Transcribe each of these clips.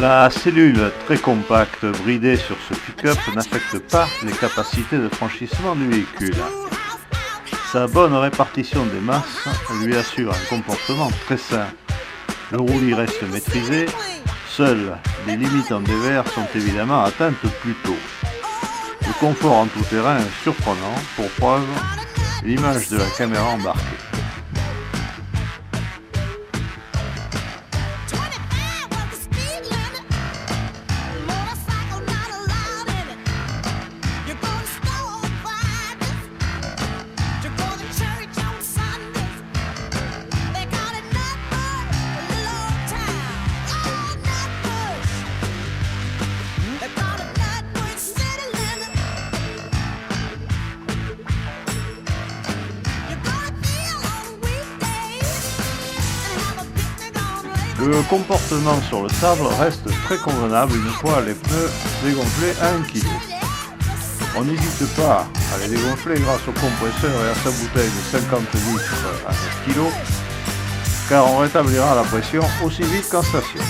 La cellule très compacte bridée sur ce pick-up n'affecte pas les capacités de franchissement du véhicule. Sa bonne répartition des masses lui assure un comportement très sain. Le roulis reste maîtrisé, seules les limites en dévers sont évidemment atteintes plus tôt. Le confort en tout terrain est surprenant, pour preuve l'image de la caméra embarquée. Le comportement sur le sable reste très convenable une fois les pneus dégonflés à 1 kg. On n'hésite pas à les dégonfler grâce au compresseur et à sa bouteille de 50 litres à 9 kg, car on rétablira la pression aussi vite qu'en station.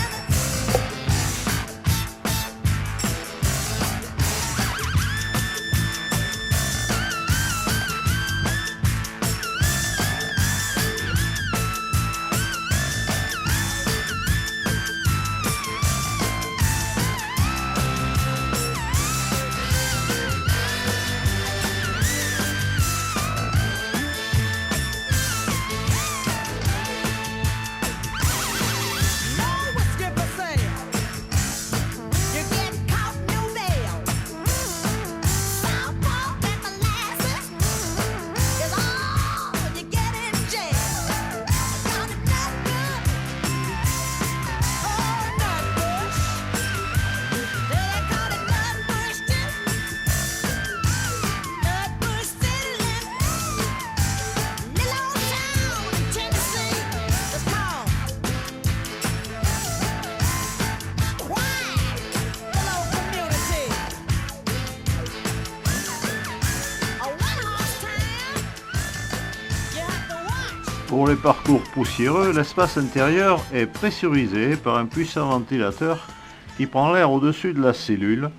Pour les parcours poussiéreux, l'espace intérieur est pressurisé par un puissant ventilateur qui prend l'air au-dessus de la cellule,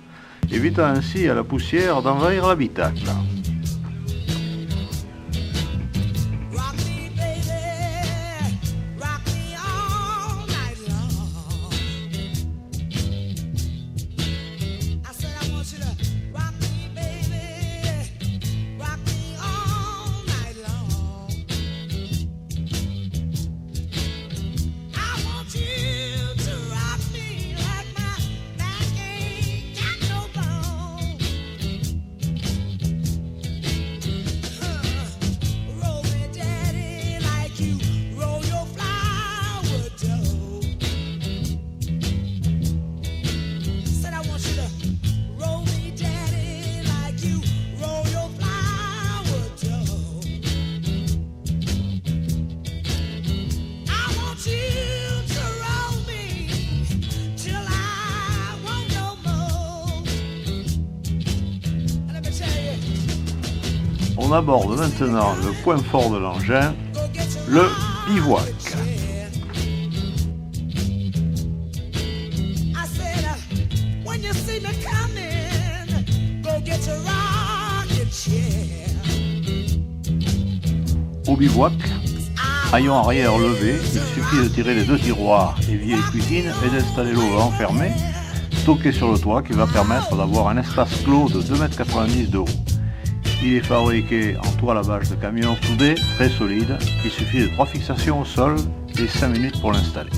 évitant ainsi à la poussière d'envahir l'habitacle. On aborde maintenant le point fort de l'engin, le bivouac. Au bivouac, haillon arrière levé, il suffit de tirer les 2 tiroirs évier et cuisine et d'installer l'eau enfermée, stocké sur le toit, qui va permettre d'avoir un espace clos de 2,90 m de haut. Il est fabriqué en toile à bâche de camion soudé, très solide. Il suffit de 3 fixations au sol et 5 minutes pour l'installer.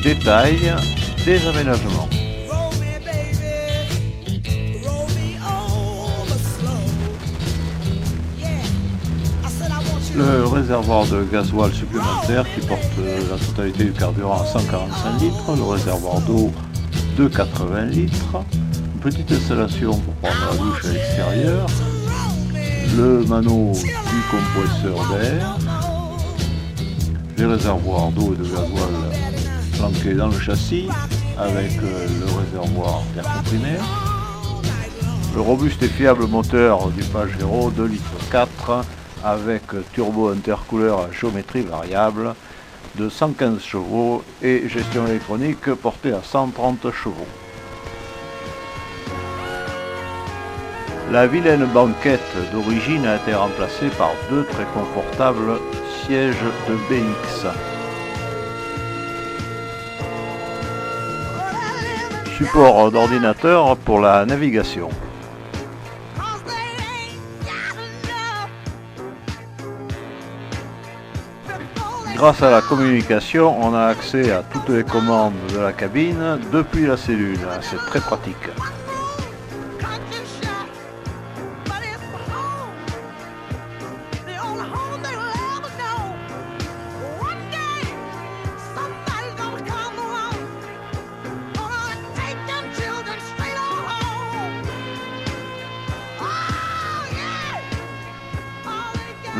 Détail des aménagements. Le réservoir de gasoil supplémentaire qui porte la totalité du carburant à 145 litres, le réservoir d'eau de 80 litres, une petite installation pour prendre la douche à l'extérieur, le mano du compresseur d'air, des réservoirs d'eau et de gasoil planqués dans le châssis avec le réservoir d'air comprimé. Le robuste et fiable moteur du Pajero 2,4 litres avec turbo intercooleur à géométrie variable de 115 chevaux et gestion électronique portée à 130 chevaux. La vilaine banquette d'origine a été remplacée par deux très confortables sièges de BX. Support d'ordinateur pour la navigation. Grâce à la communication, on a accès à toutes les commandes de la cabine depuis la cellule. C'est très pratique.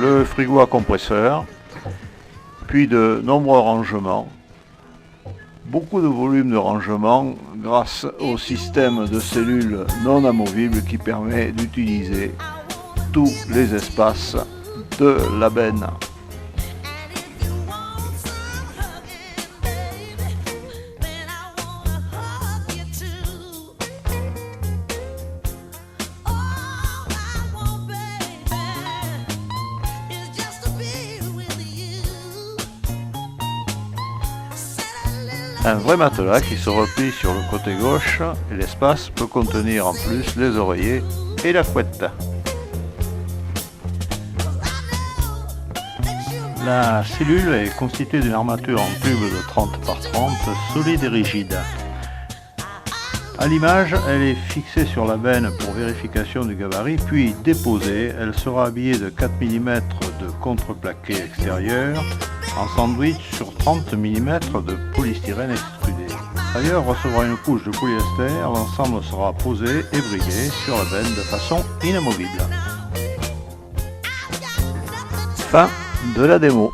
Le frigo à compresseur, puis de nombreux rangements, beaucoup de volume de rangement grâce au système de cellules non amovibles qui permet d'utiliser tous les espaces de la benne. Un vrai matelas qui se replie sur le côté gauche et l'espace peut contenir en plus les oreillers et la couette. La cellule est constituée d'une armature en tube de 30 par 30 solide et rigide. À l'image, elle est fixée sur la benne pour vérification du gabarit, puis déposée. Elle sera habillée de 4 mm de contreplaqué extérieur en sandwich sur 30 mm de polystyrène extrudé. L'ailleurs recevra une couche de polyester, l'ensemble sera posé et brigué sur la benne de façon inamovible. Fin de la démo.